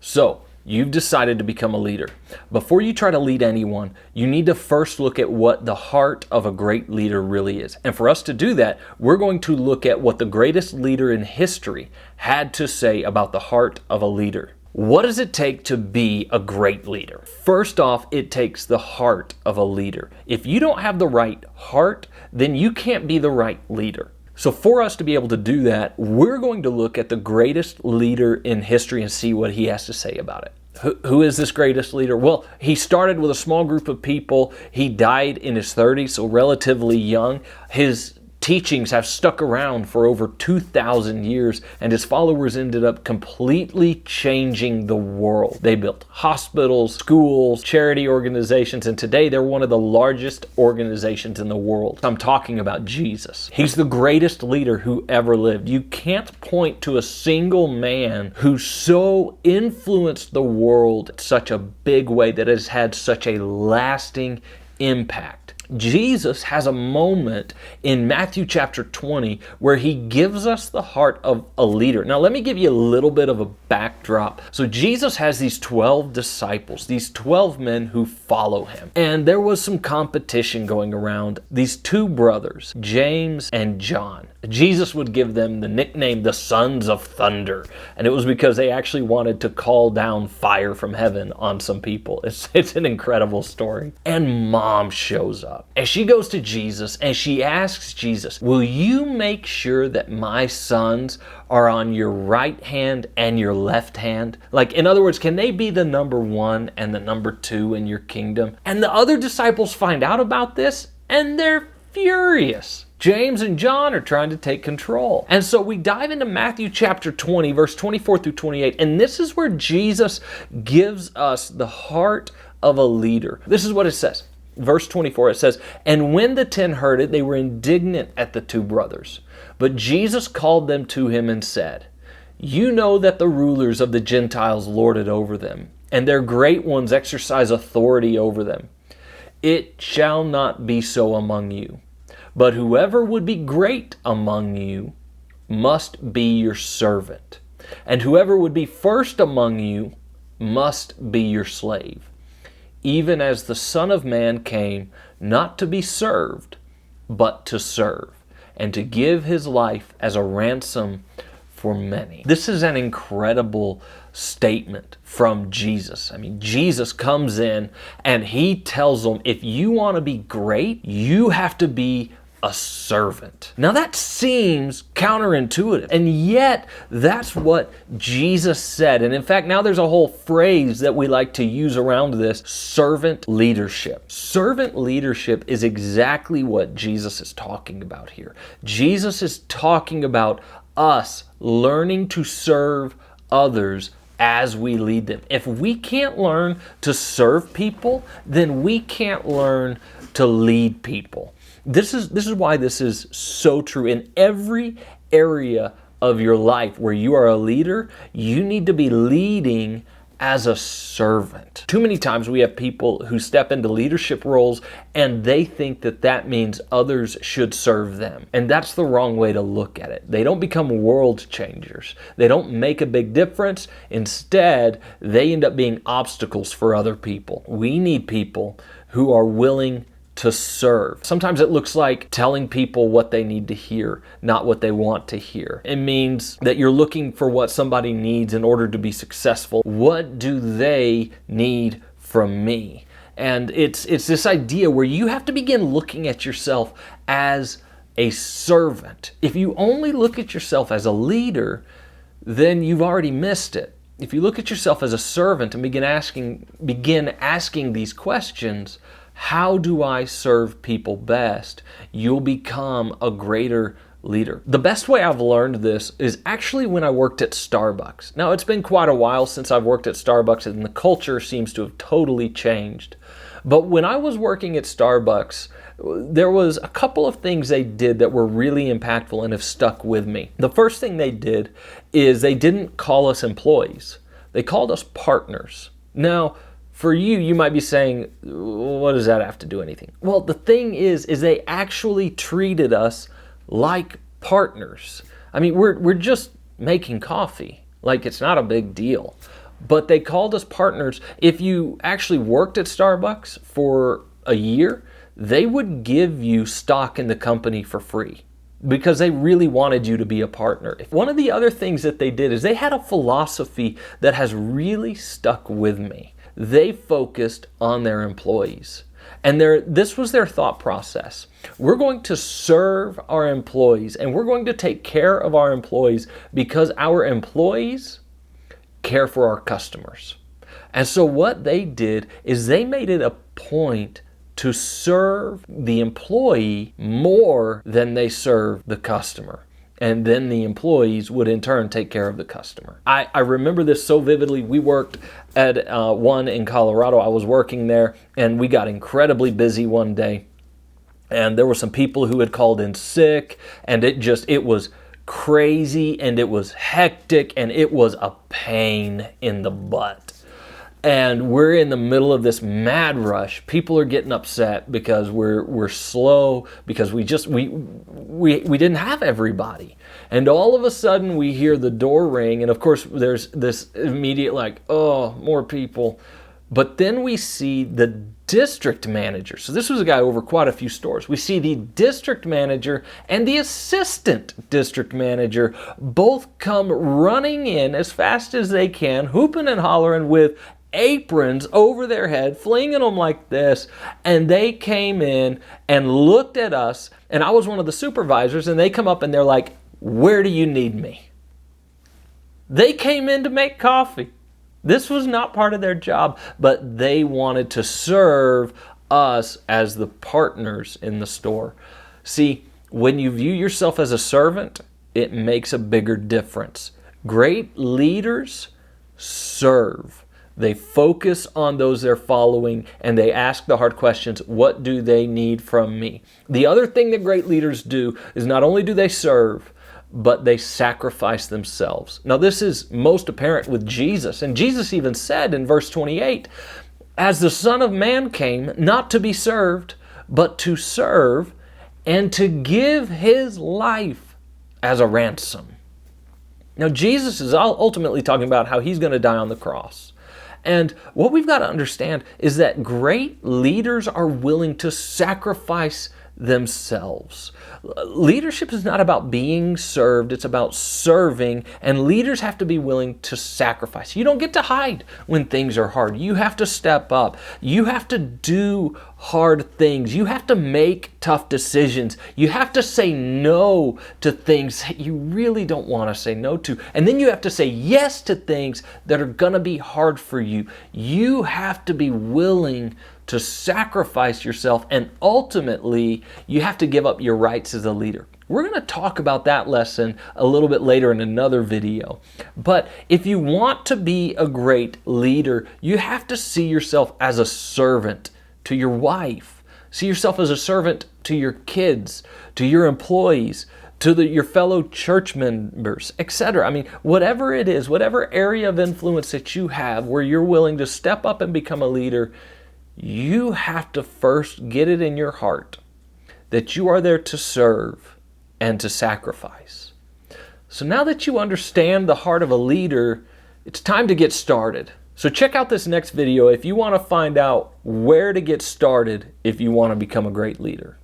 So, you've decided to become a leader. Before you try to lead anyone, you need to first look at what the heart of a great leader really is. And for us to do that, we're going to look at what the greatest leader in history had to say about the heart of a leader. What does it take to be a great leader? First off, it takes the heart of a leader. If you don't have the right heart, then you can't be the right leader. So for us to be able to do that, we're going to look at the greatest leader in history and see what he has to say about it. Who is this greatest leader? Well, he started with a small group of people. He died in his 30s, so relatively young. His teachings have stuck around for over 2,000 years, and his followers ended up completely changing the world. They built hospitals, schools, charity organizations, and today they're one of the largest organizations in the world. I'm talking about Jesus. He's the greatest leader who ever lived. You can't point to a single man who so influenced the world in such a big way that has had such a lasting impact. Jesus has a moment in Matthew chapter 20 where he gives us the heart of a leader. Now, let me give you a little bit of a backdrop. So Jesus has these 12 disciples, these 12 men who follow him. And there was some competition going around. These two brothers, James and John, Jesus would give them the nickname the Sons of Thunder. And it was because they actually wanted to call down fire from heaven on some people. It's an incredible story. And Mom shows up. And she goes to Jesus and she asks Jesus, will you make sure that my sons are on your right hand and your left hand? Like, in other words, can they be the number 1 and the number 2 in your kingdom? And the other disciples find out about this and they're furious. James and John are trying to take control. And so we dive into Matthew chapter 20, verse 24 through 28. And this is where Jesus gives us the heart of a leader. This is what it says. Verse 24, it says, and when the 10 heard it, they were indignant at the 2 brothers. But Jesus called them to him and said, you know that the rulers of the Gentiles lord it over them, and their great ones exercise authority over them. It shall not be so among you. But whoever would be great among you must be your servant. And whoever would be first among you must be your slave. Even as the Son of Man came not to be served, but to serve, and to give his life as a ransom for many. This is an incredible statement from Jesus. I mean, Jesus comes in and he tells them, if you want to be great, you have to be a servant. Now that seems counterintuitive, and yet that's what Jesus said. And in fact, now there's a whole phrase that we like to use around this, servant leadership. Servant leadership is exactly what Jesus is talking about here. Jesus is talking about us learning to serve others as we lead them. If we can't learn to serve people, then we can't learn to lead people. This is why this is so true in every area of your life where you are a leader. You need to be leading as a servant. Too many times we have people who step into leadership roles and they think that that means others should serve them. And that's the wrong way to look at it. They don't become world changers. They don't make a big difference. Instead, they end up being obstacles for other people. We need people who are willing to serve. Sometimes it looks like telling people what they need to hear, not what they want to hear. It means that you're looking for what somebody needs in order to be successful. What do they need from me? And it's this idea where you have to begin looking at yourself as a servant. If you only look at yourself as a leader, then you've already missed it. If you look at yourself as a servant and begin asking these questions, how do I serve people best? You'll become a greater leader. The best way I've learned this is actually when I worked at Starbucks. Now, it's been quite a while since I've worked at Starbucks, and the culture seems to have totally changed. But when I was working at Starbucks, there was a couple of things they did that were really impactful and have stuck with me. The first thing they did is they didn't call us employees. They called us partners. Now, for you might be saying, what does that have to do with anything? Well, the thing is they actually treated us like partners. I mean, we're just making coffee. Like, it's not a big deal. but they called us partners. If you actually worked at Starbucks for a year, they would give you stock in the company for free because they really wanted you to be a partner. One of the other things that they did is they had a philosophy that has really stuck with me. They focused on their employees. And this was their thought process. We're going to serve our employees and we're going to take care of our employees because our employees care for our customers. And so what they did is they made it a point to serve the employee more than they served the customer. And then the employees would in turn take care of the customer. I remember this so vividly. We worked at one in Colorado. I was working there and we got incredibly busy one day. And there were some people who had called in sick and it was crazy and it was hectic and it was a pain in the butt. And we're in the middle of this mad rush. People are getting upset because we're slow, because we didn't have everybody. And all of a sudden we hear the door ring, and of course there's this immediate oh, more people. But then we see the district manager. So this was a guy over quite a few stores. We see the district manager and the assistant district manager both come running in as fast as they can, hooping and hollering with aprons over their head, flinging them like this, and they came in and looked at us, and I was one of the supervisors, and they come up and they're like, "Where do you need me?" They came in to make coffee. This was not part of their job, but they wanted to serve us as the partners in the store. See, when you view yourself as a servant, it makes a bigger difference. Great leaders serve. They focus on those they're following and they ask the hard questions. What do they need from me? The other thing that great leaders do is not only do they serve, but they sacrifice themselves. Now, this is most apparent with Jesus. And Jesus even said in verse 28, "As the Son of Man came, not to be served, but to serve and to give his life as a ransom." Now, Jesus is ultimately talking about how he's going to die on the cross. And what we've got to understand is that great leaders are willing to sacrifice themselves. Leadership is not about being served, it's about serving, and leaders have to be willing to sacrifice. You don't get to hide when things are hard. You have to step up. You have to do hard things. You have to make tough decisions. You have to say no to things that you really don't want to say no to. And then you have to say yes to things that are going to be hard for you. You have to be willing to sacrifice yourself, and ultimately you have to give up your rights as a leader. We're going to talk about that lesson a little bit later in another video. But if you want to be a great leader, you have to see yourself as a servant to your wife. See yourself as a servant to your kids, to your employees, to your fellow church members, etc. I mean, whatever it is, whatever area of influence that you have where you're willing to step up and become a leader, you have to first get it in your heart that you are there to serve and to sacrifice. So now that you understand the heart of a leader, it's time to get started. So check out this next video if you want to find out where to get started if you want to become a great leader.